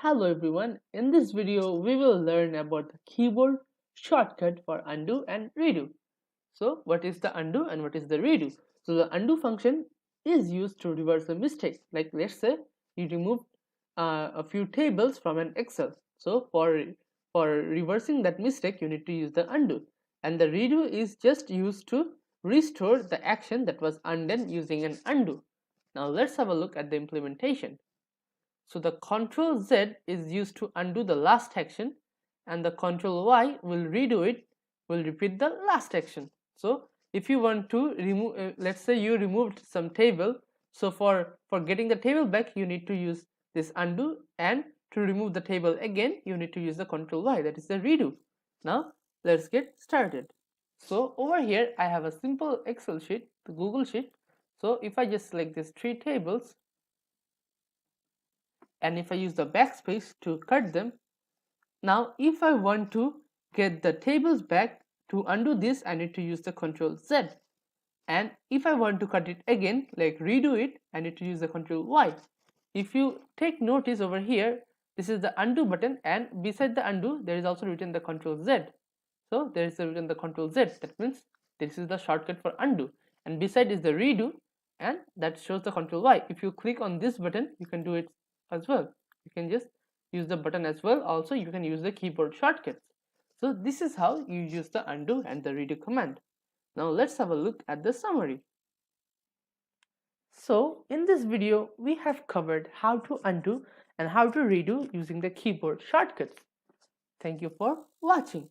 Hello everyone, in this video we will learn about the keyboard shortcut for undo and redo. So what is the undo and what is the redo? So the undo function is used to reverse a mistake. Like let's say you removed a few tables from an Excel. So for reversing that mistake you need to use the undo, and the redo is just used to restore the action that was undone using an undo. Now let's have a look at the implementation. So the Control Z is used to undo the last action, and the Control Y will redo it, will repeat the last action. So if you want to remove, let's say you removed some table, so for getting the table back you need to use this undo, and to remove the table again you need to use the Control Y, that is the redo. Now let's get started. So over here I have a simple Excel sheet, the Google sheet. So if I just select these three tables, and if I use the backspace to cut them, now if I want to get the tables back, to undo this I need to use the Control Z, and if I want to cut it again, like redo it, I need to use the Control Y. If you take notice over here, this is the undo button, and beside the undo there is also written the Control Z. So there is written the Control Z, that means this is the shortcut for undo, and beside is the redo, and that shows the Control Y. If you click on this button you can do it as well. You can just use the button as well. Also you can use the keyboard shortcuts. So this is how you use the undo and the redo command. Now let's have a look at the summary. So in this video we have covered how to undo and how to redo using the keyboard shortcuts. Thank you for watching.